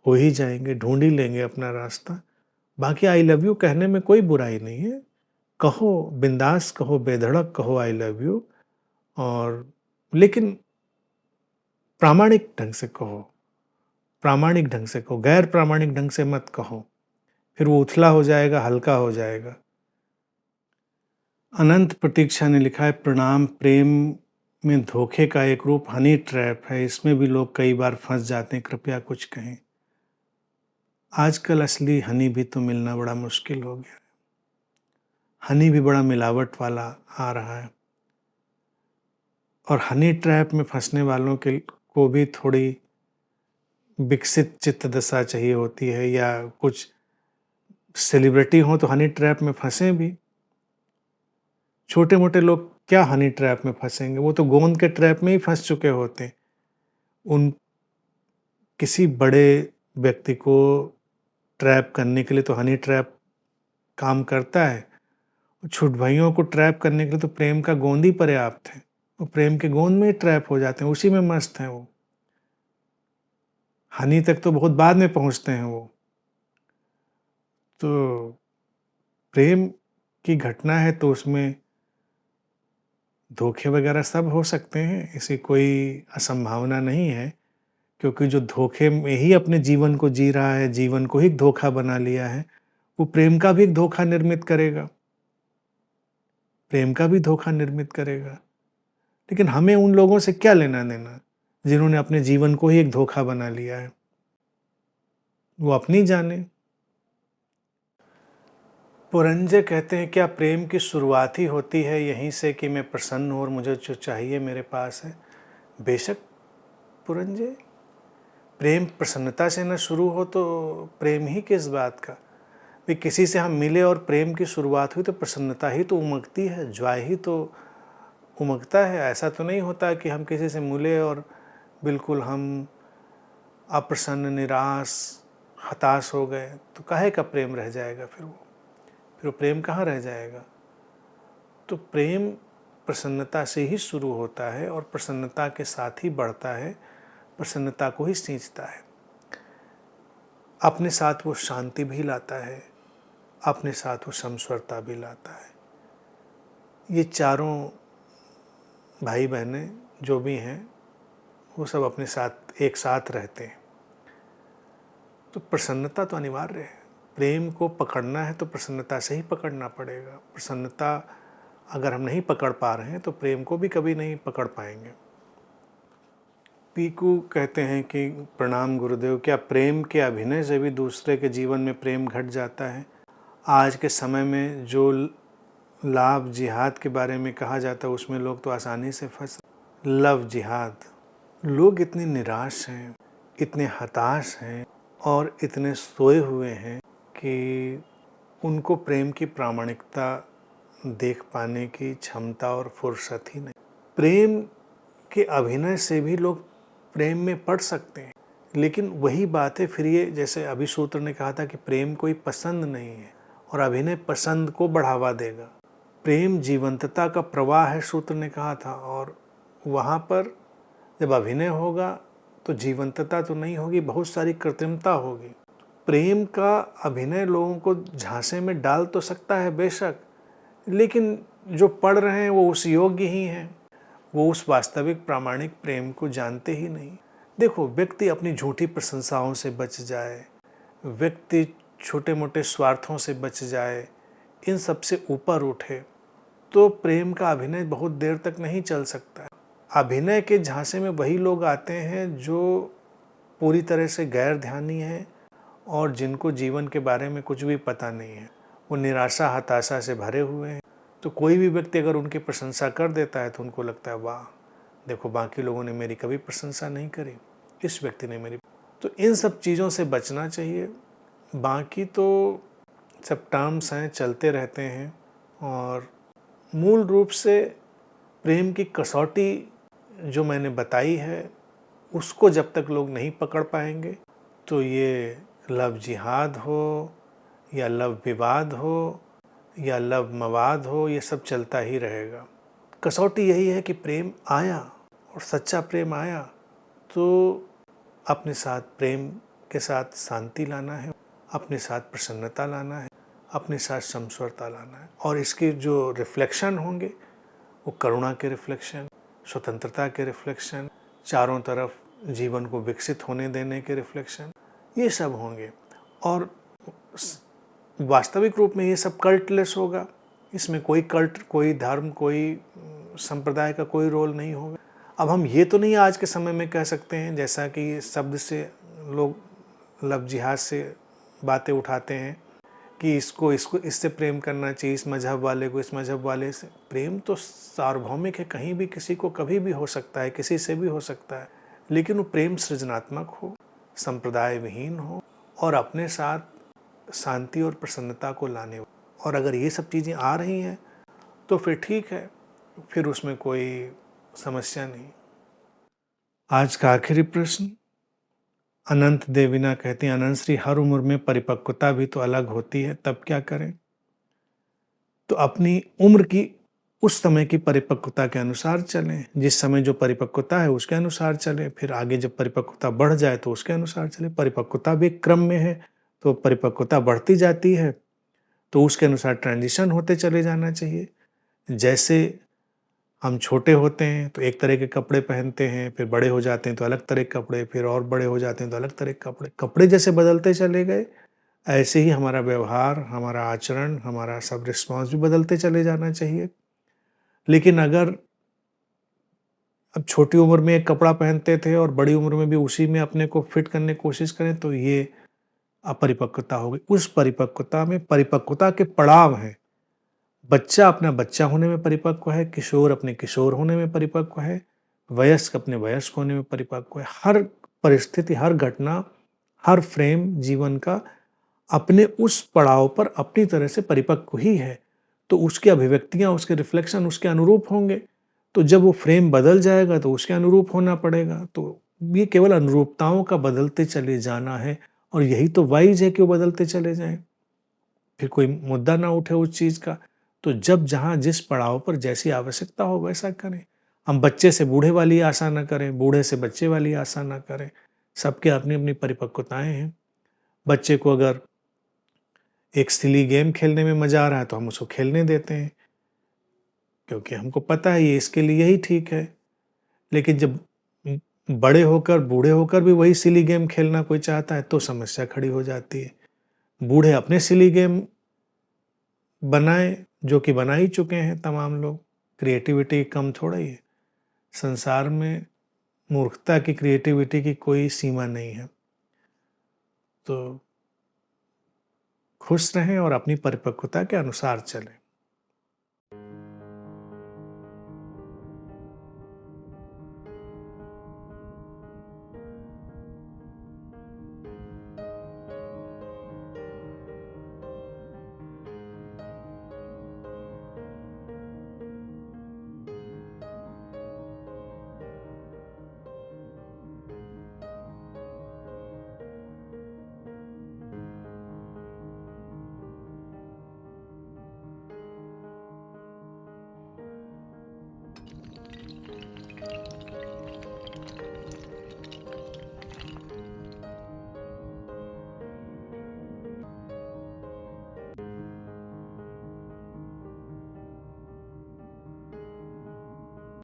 हो ही जाएंगे, ढूंढ ही लेंगे अपना रास्ता। बाकी आई लव यू कहने में कोई बुराई नहीं है। कहो, बिंदास कहो, बेधड़क कहो आई लव यू, और लेकिन प्रामाणिक ढंग से कहो, प्रामाणिक ढंग से कहो, गैर प्रामाणिक ढंग से मत कहो। फिर वो उथला हो जाएगा, हल्का हो जाएगा। अनंत प्रतीक्षा ने लिखा है, प्रणाम। प्रेम में धोखे का एक रूप हनी ट्रैप है, इसमें भी लोग कई बार फंस जाते हैं, कृपया कुछ कहें। आजकल असली हनी भी तो मिलना बड़ा मुश्किल हो गया है। हनी भी बड़ा मिलावट वाला आ रहा है और हनी ट्रैप में फंसने वालों के को भी थोड़ी विकसित चित्त दशा चाहिए होती है, या कुछ सेलिब्रिटी हो तो हनी ट्रैप में फंसे भी। छोटे मोटे लोग क्या हनी ट्रैप में फंसेंगे? वो तो गोंद के ट्रैप में ही फंस चुके होते हैं। उन किसी बड़े व्यक्ति को ट्रैप करने के लिए तो हनी ट्रैप काम करता है। छोट भाइयों को ट्रैप करने के लिए तो प्रेम का गोंद ही पर्याप्त है। वो प्रेम के गोंद में ही ट्रैप हो जाते हैं, उसी में मस्त हैं वो। हनी तक तो बहुत बाद में पहुंचते हैं वो। तो प्रेम की घटना है तो उसमें धोखे वगैरह सब हो सकते हैं, ऐसी कोई असंभावना नहीं है। क्योंकि जो धोखे में ही अपने जीवन को जी रहा है, जीवन को ही धोखा बना लिया है, वो प्रेम का भी एक धोखा निर्मित करेगा, प्रेम का भी धोखा निर्मित करेगा। लेकिन हमें उन लोगों से क्या लेना देना जिन्होंने अपने जीवन को ही एक धोखा बना लिया है? वो अपनी जाने। पुरंजय कहते हैं, क्या प्रेम की शुरुआत ही होती है यहीं से कि मैं प्रसन्न हूँ और मुझे जो चाहिए मेरे पास है? बेशक पुरंजय, प्रेम प्रसन्नता से न शुरू हो तो प्रेम ही किस बात का। भी किसी से हम मिले और प्रेम की शुरुआत हुई तो प्रसन्नता ही तो उमगती है, जॉय ही तो उमगता है। ऐसा तो नहीं होता कि हम किसी से मिले और बिल्कुल हम अप्रसन्न, निराश, हताश हो गए, तो काहे का प्रेम रह जाएगा? फिर वो प्रेम कहाँ रह जाएगा? तो प्रेम प्रसन्नता से ही शुरू होता है और प्रसन्नता के साथ ही बढ़ता है, प्रसन्नता को ही सींचता है। अपने साथ वो शांति भी लाता है, अपने साथ वो समस्वरता भी लाता है। ये चारों भाई बहनें जो भी हैं, वो सब अपने साथ एक साथ रहते हैं। तो प्रसन्नता तो अनिवार्य है। प्रेम को पकड़ना है तो प्रसन्नता से ही पकड़ना पड़ेगा। प्रसन्नता अगर हम नहीं पकड़ पा रहे हैं तो प्रेम को भी कभी नहीं पकड़ पाएंगे। पीकू कहते हैं कि प्रणाम गुरुदेव, क्या प्रेम के अभिनय से भी दूसरे के जीवन में प्रेम घट जाता है? आज के समय में जो लाभ जिहाद के बारे में कहा जाता है उसमें लोग तो आसानी से फंस। लव जिहाद, लोग इतने निराश हैं, इतने हताश हैं और इतने सोए हुए हैं कि उनको प्रेम की प्रामाणिकता देख पाने की क्षमता और फुर्सत ही नहीं। प्रेम के अभिनय से भी लोग प्रेम में पड़ सकते हैं, लेकिन वही बात है फिर, ये जैसे अभी सूत्र ने कहा था कि प्रेम कोई पसंद नहीं है और अभिनय पसंद को बढ़ावा देगा। प्रेम जीवंतता का प्रवाह है, सूत्र ने कहा था, और वहाँ पर जब अभिनय होगा तो जीवंतता तो नहीं होगी, बहुत सारी कृत्रिमता होगी। प्रेम का अभिनय लोगों को झांसे में डाल तो सकता है बेशक, लेकिन जो पढ़ रहे हैं वो उस योग्य ही हैं, वो उस वास्तविक प्रामाणिक प्रेम को जानते ही नहीं। देखो, व्यक्ति अपनी झूठी प्रशंसाओं से बच जाए, व्यक्ति छोटे मोटे स्वार्थों से बच जाए, इन सब से ऊपर उठे तो प्रेम का अभिनय बहुत देर तक नहीं चल सकता है। अभिनय के झांसे में वही लोग आते हैं जो पूरी तरह से गैर ध्यानी हैं और जिनको जीवन के बारे में कुछ भी पता नहीं है, वो निराशा हताशा से भरे हुए हैं। तो कोई भी व्यक्ति अगर उनकी प्रशंसा कर देता है तो उनको लगता है वाह, देखो बाकी लोगों ने मेरी कभी प्रशंसा नहीं करी, इस व्यक्ति ने मेरी। तो इन सब चीज़ों से बचना चाहिए। बाकी तो सब टर्म्स हैं, चलते रहते हैं, और मूल रूप से प्रेम की कसौटी जो मैंने बताई है उसको जब तक लोग नहीं पकड़ पाएंगे तो ये लव जिहाद हो या लव विवाद हो या लव मवाद हो, ये सब चलता ही रहेगा। कसौटी यही है कि प्रेम आया और सच्चा प्रेम आया तो अपने साथ प्रेम के साथ शांति लाना है, अपने साथ प्रसन्नता लाना है, अपने साथ समस्वरता लाना है, और इसके जो रिफ्लेक्शन होंगे वो करुणा के रिफ्लेक्शन, स्वतंत्रता के रिफ्लेक्शन, चारों तरफ जीवन को विकसित होने देने के रिफ्लेक्शन, ये सब होंगे। और वास्तविक रूप में ये सब कल्टलेस होगा, इसमें कोई कल्ट, कोई धर्म, कोई संप्रदाय का कोई रोल नहीं होगा। अब हम ये तो नहीं आज के समय में कह सकते हैं, जैसा कि शब्द से लोग लव जिहाद से बातें उठाते हैं कि इसको इससे प्रेम करना चाहिए, इस मजहब वाले को इस मजहब वाले से। प्रेम तो सार्वभौमिक है, कहीं भी किसी को कभी भी हो सकता है, किसी से भी हो सकता है, लेकिन वो प्रेम सृजनात्मक हो, संप्रदाय विहीन हो और अपने साथ शांति और प्रसन्नता को लाने। और अगर ये सब चीज़ें आ रही हैं तो फिर ठीक है, फिर उसमें कोई समस्या नहीं। आज का आखिरी प्रश्न अनंत देवीना कहती हैं, अनंत श्री, हर उम्र में परिपक्वता भी तो अलग होती है, तब क्या करें? तो अपनी उम्र की उस समय की परिपक्वता के अनुसार चलें, जिस समय जो परिपक्वता है उसके अनुसार चलें, फिर आगे जब परिपक्वता बढ़ जाए तो उसके अनुसार चलें। परिपक्वता भी एक क्रम में है, तो परिपक्वता बढ़ती जाती है तो उसके अनुसार ट्रांजिशन होते चले जाना चाहिए। जैसे हम छोटे होते हैं तो एक तरह के कपड़े पहनते हैं, फिर बड़े हो जाते हैं तो अलग तरह के कपड़े, फिर और बड़े हो जाते हैं तो अलग तरह के कपड़े। कपड़े जैसे बदलते चले गए, ऐसे ही हमारा व्यवहार, हमारा आचरण, हमारा सब रिस्पॉन्स भी बदलते चले जाना चाहिए। लेकिन अगर अब छोटी उम्र में एक कपड़ा पहनते थे और बड़ी उम्र में भी उसी में अपने को फिट करने की कोशिश करें तो ये अपरिपक्वता होगी। उस परिपक्वता में परिपक्वता के पड़ाव हैं। बच्चा अपना बच्चा होने में परिपक्व है, किशोर अपने किशोर होने में परिपक्व है, वयस्क अपने वयस्क होने में परिपक्व है। हर परिस्थिति, हर घटना, हर फ्रेम जीवन का अपने उस पड़ाव पर अपनी तरह से परिपक्व ही है, तो उसकी अभिव्यक्तियां, उसके रिफ्लेक्शन उसके अनुरूप होंगे। तो जब वो फ्रेम बदल जाएगा तो उसके अनुरूप होना पड़ेगा। तो ये केवल अनुरूपताओं का बदलते चले जाना है, और यही तो वाइज है कि वो बदलते चले जाएं, फिर कोई मुद्दा ना उठे उस चीज़ का। तो जब जहाँ जिस पड़ाव पर जैसी आवश्यकता हो वैसा करें। हम बच्चे से बूढ़े वाली आशा ना करें, बूढ़े से बच्चे वाली आशा ना करें। सबके अपनी अपनी परिपक्वताएं हैं। बच्चे को अगर एक सिली गेम खेलने में मज़ा आ रहा है तो हम उसको खेलने देते हैं, क्योंकि हमको पता है ये इसके लिए ही ठीक है। लेकिन जब बड़े होकर, बूढ़े होकर भी वही सिली गेम खेलना कोई चाहता है तो समस्या खड़ी हो जाती है। बूढ़े अपने सिली गेम बनाए, जो कि बना ही चुके हैं तमाम लोग। क्रिएटिविटी कम थोड़ा ही है। संसार में मूर्खता की, क्रिएटिविटी की कोई सीमा नहीं है। तो खुश रहें और अपनी परिपक्वता के अनुसार चलें।